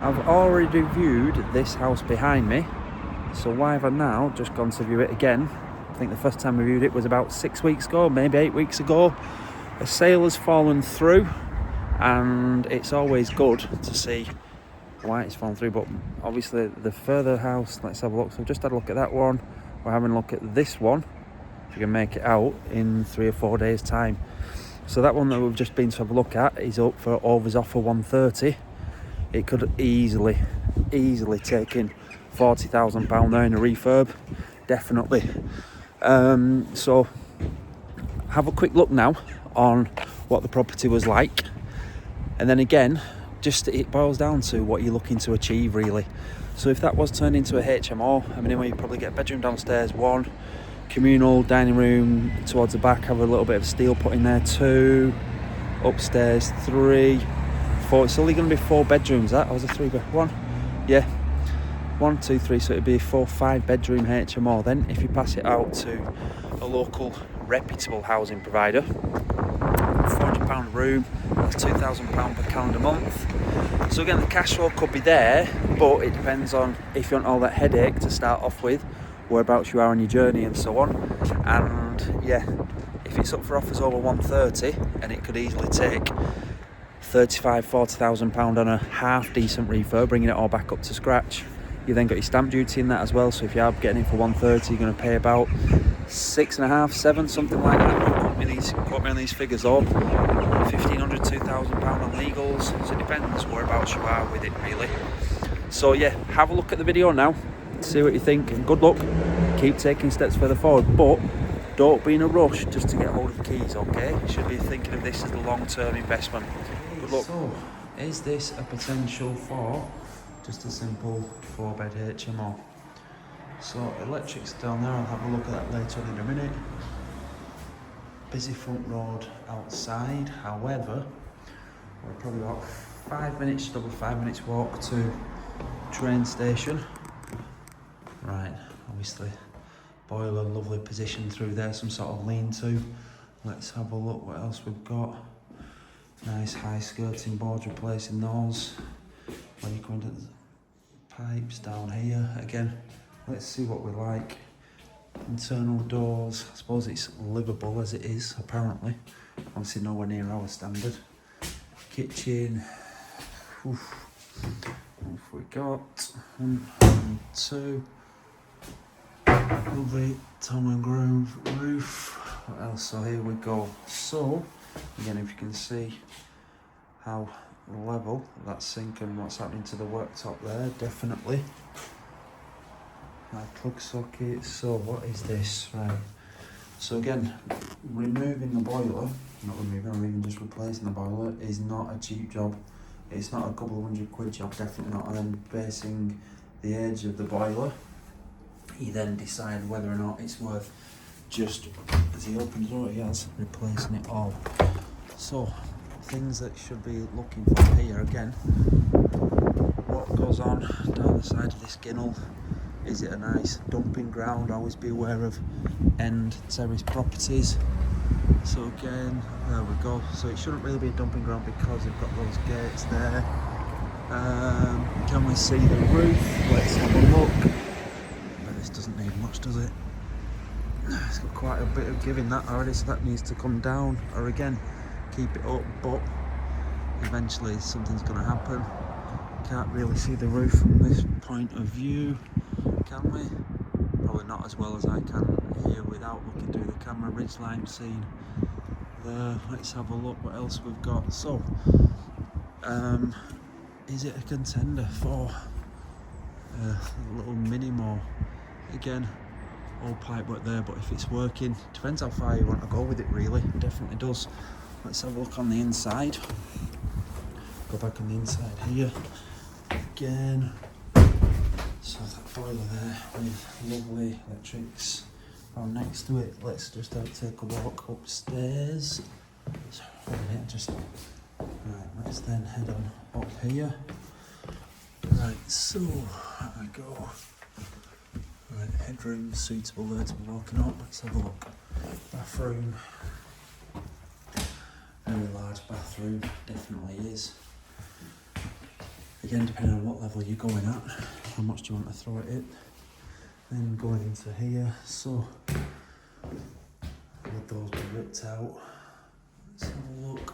I've already viewed this house behind me, so why have I now just gone to view it again? I think the first time we viewed it was about 6 weeks ago, maybe 8 weeks ago. A sale has fallen through, and it's always good to see why it's fallen through, but obviously the further house, let's have a look. So I've just had a look at that one. We're having a look at this one, if you can make it out, in 3 or 4 days time. So that one that we've just been to have a look at is up for Over's offer 130. It could easily take in £40,000 there in a refurb, definitely. So have a quick look now on what the property was like, and then again, just it boils down to what you're looking to achieve really. So if that was turned into a HMO, I mean, you probably get a bedroom downstairs, 1 communal dining room towards the back, have a little bit of steel put in there, 2 upstairs, 3, 4. It's only going to be 4 bedrooms. That was a 3-bed 1, 2, 3. So it'd be a 4-5 bedroom HMO. Then if you pass it out to a local reputable housing provider, £400 a room, that's £2,000 per calendar month. So again, the cash flow could be there, but it depends on if you want all that headache to start off with, whereabouts you are on your journey and so on. And yeah, if it's up for offers over 130, and it could easily take £40,000 on a half decent refurb, bringing it all back up to scratch. You then got your stamp duty in that as well, so if you are getting it for 130, you're going to pay about 6.5, 7, something like that. Quote me on these figures up. £1,500, £2,000 on legals, so it depends whereabouts you are with it really. So yeah, have a look at the video now, see what you think, and good luck. Keep taking steps further forward, but don't be in a rush just to get hold of the keys, okay? You should be thinking of this as the long-term investment. Good luck. So, is this a potential for just a simple 4-bed HMO? So, electrics down there, I'll have a look at that later on in a minute. Busy front road outside, however, we're probably about 5 minutes, just over 5 minutes walk to train station. Right, obviously boiler, lovely position through there, some sort of lean-to. Let's have a look what else we've got. Nice high skirting boards, replacing those. When you come into the pipes down here, again, let's see what we like. Internal doors, I suppose it's livable as it is, apparently. Obviously nowhere near our standard. Kitchen, oof. What have we got? 1 and 2. Lovely tongue and groove roof. What else? So here we go. So, again, if you can see how level that sink and what's happening to the worktop there, definitely. Right, plug socket. So what is this? Right. So again, removing the boiler, not removing, or even just replacing the boiler, is not a cheap job. It's not a couple of £100 job, definitely not. And then basing the age of the boiler, you then decide whether or not it's worth just, as he opens the door, he has replacing it all. So, things that should be looking for here again, what goes on down the side of this ginnel? Is it a nice dumping ground? Always be aware of end terrace properties. So again, there we go. So it shouldn't really be a dumping ground because they've got those gates there. Can we see the roof? Let's have a look. But this doesn't need much, does it? It's got quite a bit of giving that already, so that needs to come down, or again, keep it up, but eventually something's going to happen. Can't really see the roof from this point of view, can we? Probably not as well as I can here without looking through the camera. Ridgeline seen there. Let's have a look what else we've got. So, is it a contender for a little mini-mo? Again, all pipe work there, but if it's working, depends how far you want to go with it really. It definitely does. Let's have a look on the inside. Go back on the inside here. Again, so that boiler there with lovely electrics on next to it. Let's just take a walk upstairs. So, right, let's then head on up here. Right, so there we go. Right, headroom suitable there to be walking up. Let's have a look. Bathroom. Very large bathroom, definitely is. Again, depending on what level you're going at, how much do you want to throw it in. Then going into here, so with those be ripped out. Let's have a look.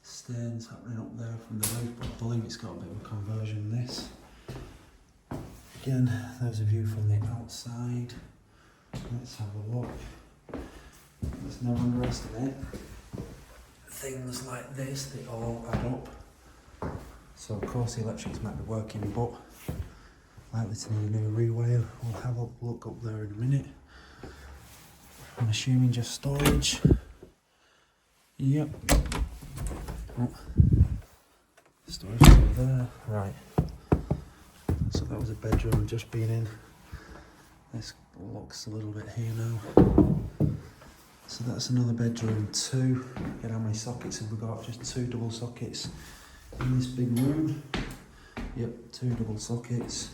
Stains happening up there from the roof, but I believe it's got a bit of a conversion, this. Again, there's a view from the outside. Let's have a look. Let's never underestimate things like this, they all add up. So of course the electrics might be working, but likely to need a new rewire. We'll have a look up there in a minute. I'm assuming just storage. Yep. Oh. Storage over there. Right. So that was a bedroom I've just been in. This looks a little bit here now. So that's another bedroom too. Again, how many sockets have we got? Just 2 double sockets in this big room. Yep, 2 double sockets.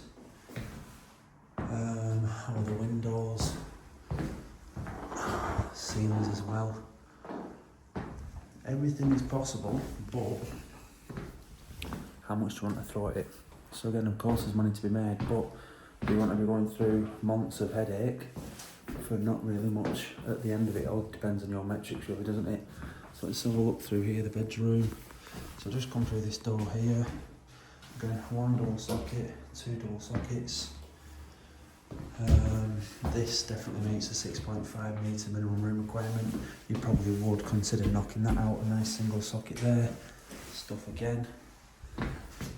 All the windows, ceilings as well. Everything is possible, but how much do you want to throw at it? So again, of course there's money to be made, but do you want to be going through months of headache for not really much at the end of it? It all depends on your metrics really, doesn't it? So let's have a look through here, the bedroom. So just come through this door here. Again, 1 double socket, 2 double sockets. This definitely meets a 6.5 metre minimum room requirement. You probably would consider knocking that out, a nice single socket there. Stuff again.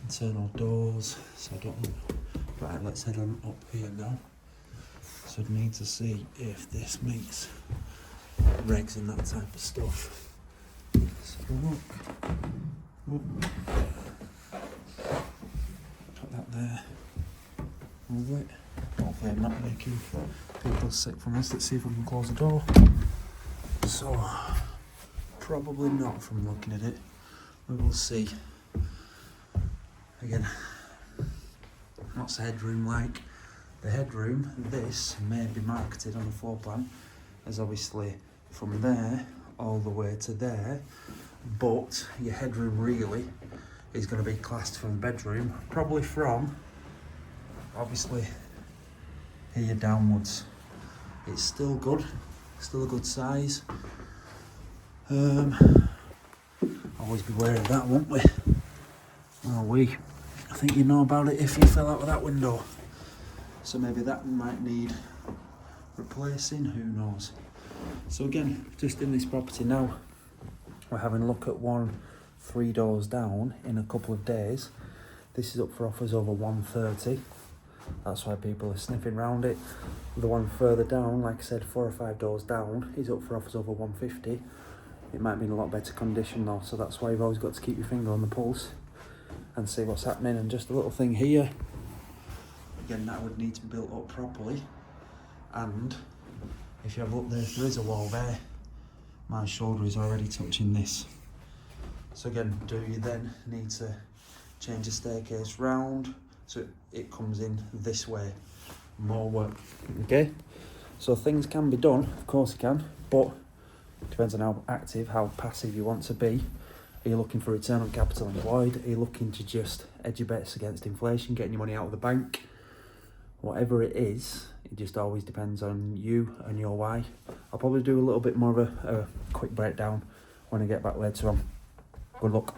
Internal doors, so I don't know. Right, let's head on up here now. So I'd need to see if this meets regs and that type of stuff. Let's have a look. Whoop. Put that there. Move it. Hopefully I'm not making people sick from this. Let's see if we can close the door. So, probably not from looking at it. We will see. Again, what's the headroom like? The headroom, this may be marketed on the floor plan as obviously from there all the way to there, but your headroom really is going to be classed from the bedroom, probably from obviously here downwards. It's still good, still a good size. Always be wary of that, won't we? Well, I think you know about it if you fell out of that window. So maybe that might need replacing, who knows. So again, just in this property now, we're having a look at one 3 doors down in a couple of days. This is up for offers over 130. That's why people are sniffing around it. The one further down, like I said, 4 or 5 doors down, is up for offers over 150. It might be in a lot better condition though, so that's why you've always got to keep your finger on the pulse and see what's happening. And just a little thing here, again, that would need to be built up properly. And if you have a look there, there is a wall there. My shoulder is already touching this. So again, do you then need to change the staircase round so it comes in this way? More work. Okay, so things can be done, of course it can, but it depends on how active, how passive you want to be. Are you looking for return on capital employed? Are you looking to just edge your bets against inflation, getting your money out of the bank? Whatever it is, it just always depends on you and your why. I'll probably do a little bit more of a quick breakdown when I get back later on. Good luck.